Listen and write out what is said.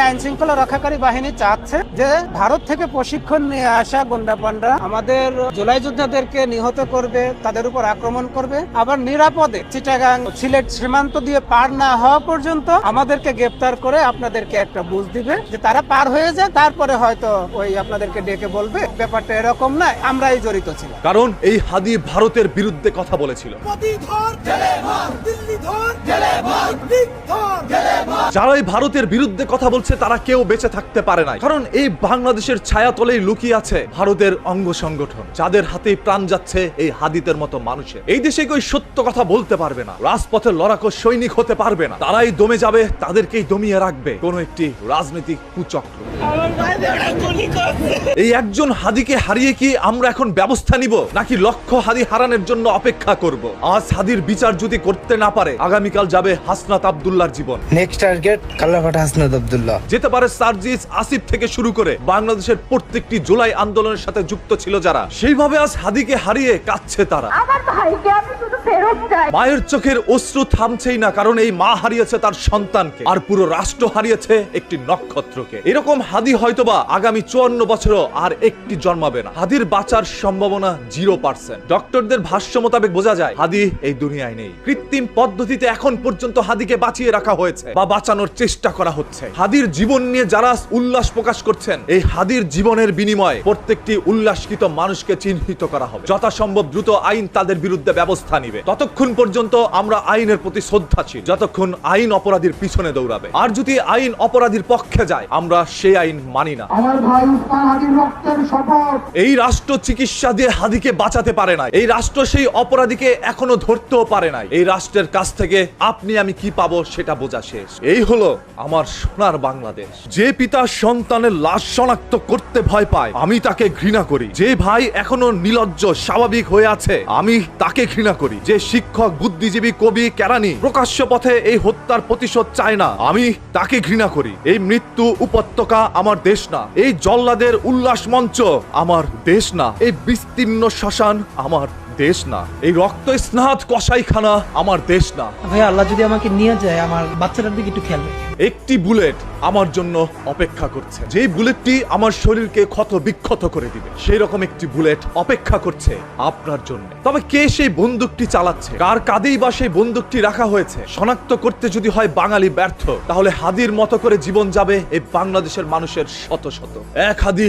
আইন শৃঙ্খলা রক্ষাকারী বাহিনী চাচ্ছে যে ভারত থেকে প্রশিক্ষণ নিয়ে আসা গুন্ডাপান্ডা আমাদের জুলাই যোদ্ধাদেরকে নিহত করবে, তাদের উপর আক্রমণ করবে, আবার নিরাপদে চিটাগাং সিলেট সীমান্ত দিয়ে পার না হওয়া পর্যন্ত আমাদেরকে গ্রেফতার করে আপনাদেরকে একটা বুঝ দিবে যে তারা পার হয়ে যায়, তারপরে হয়তো ওই আপনাদেরকে ডেকে বলবে ব্যাপারটা এরকম না, আমরাই জড়িত ছিলাম। কারণ এই হাদি ভারতের বিরুদ্ধে কথা বলেছিল। যারা এই ভারতের বিরুদ্ধে কথা বলছে তারা কেউ বেঁচে থাকতে পারে না, কারণ এই বাংলাদেশের ছায়াতলেই লুকিয়ে আছে ভারতের অঙ্গ সংগঠন, যাদের হাতেই প্রাণ যাচ্ছে এই হাদিদের মতো মানুষের। এই দেশে কেউ সত্য কথা বলতে পারবে না, রাজপথে লড়াকো সৈনিক হতে পারবে না, তারাই দমে যাবে, তাদেরকেই দমিয়ে রাখবে কোন একটি রাজনৈতিক কুচক্র। এই একজন হাদিকে হারিয়ে কি আমরা এখন ব্যবস্থা নিব, নাকি লক্ষ হাদি হারানোর জন্য অপেক্ষা করব? আজ হাদির বিচার যদি করতে না পারে, আগামীকাল যাবে হাসনাত আব্দুল্লাহর জীবন। নেক্সট টার্গেট কালাফাটা হাসনাত আব্দুল্লাহ। যেতে পারে সার্জিস আসিফ থেকে শুরু করে বাংলাদেশের প্রত্যেকটি জুলাই আন্দোলনের সাথে যুক্ত ছিল যারা, সেইভাবে আজ হাদিকে হারিয়ে কাঁদছে তারা। আমার ভাইকে আমি শুধু ফেরত চাই। মায়ের চোখের অশ্রু থামছেই না, কারণ এই মা হারিয়েছে তার সন্তানকে, আর পুরো রাষ্ট্র হারিয়েছে একটি নক্ষত্রকে। এরকম হাদি হয়তোবা আগামী 54 বছরও আর একটি জন্মাবে না। হাদির বাঁচার সম্ভাবনা 0%। ডক্টরদের ভাষ্য মোতাবেক বোঝা যায় হাদি এই দুনিয়ায় নেই। কৃত্রিম পদ্ধতিতে এখন পর্যন্ত হাদিকে বাঁচিয়ে রাখা হয়েছে বা বাঁচানোর চেষ্টা করা হচ্ছে। হাদির জীবন নিয়ে যারা উল্লাস প্রকাশ করছেন, এই হাদির জীবনের বিনিময়ে প্রত্যেকটি উল্লাসকৃত মানুষকে চিহ্নিত করা হবে। যথাসম্ভব দ্রুত আইন তাদের বিরুদ্ধে ব্যবস্থা নিবে। ততক্ষণ পর্যন্ত আমরা আইনের প্রতি শ্রদ্ধাশীল, যতক্ষণ আইন অপরাধীর পিছনে দৌড়াবে। আর যদি আইন অপরাধীর পক্ষে যায়, আমরা সেই আইন মানি না। আমার ভাই উসমান হাদির রক্তের শপথ। এই রাষ্ট্র চিকিৎসা দিয়ে হাদিকে বাঁচাতে পারে না, এই রাষ্ট্র সেই অপরাধীকে এখনো ধরতেও পারে নাই। এই রাষ্ট্রের কাছ থেকে আপনি আমি কি পাবো সেটা বোঝা শেষ। এই হলো আমার সোনার বাংলাদেশ। যে পিতা সন্তানের লাশ শনাক্ত করতে ভয় পায়, আমি তাকে ঘৃণা করি। যে ভাই এখনো নির্লজ্জ স্বাভাবিক হয়ে আছে, আমি তাকে ঘৃণা করি। যে শিক্ষক, বুদ্ধিজীবী, কবি, কেরানি প্রকাশ্য পথে এই হত্যার প্রতিশোধ চায় না, আমি তাকে ঘৃণা করি। এই মৃত্যু উপত্যকা আমার দেশ না, এই জল্লাদের উল্লাস মঞ্চ আমার দেশ না, এই বিস্তীর্ণ শ্মশান আমার দেশ না, এই রক্ত স্নাত কসাইখানা আমার দেশ না। ভাই আল্লাহ যদি আমাকে নিয়ে যায়, আমার বাচ্চাটার দিকে একটু খেয়াল রাখবেন। একটি বুলেট আমার জন্য অপেক্ষা করছে, যেই বুলেটটি আমার শরীরকে ক্ষত বিক্ষত করে দিবে। সেই রকম একটি বুলেট অপেক্ষা করছে আপনার জন্য। তবে কে সেই বন্দুকটি চালাচ্ছে, কার কাঁধেই বা সেই বন্দুকটি রাখা হয়েছে, শনাক্ত করতে যদি হয় বাঙালি ব্যর্থ, তাহলে হাদির মতো করে জীবন যাবে এই বাংলাদেশের মানুষের শত শত। এক হাদি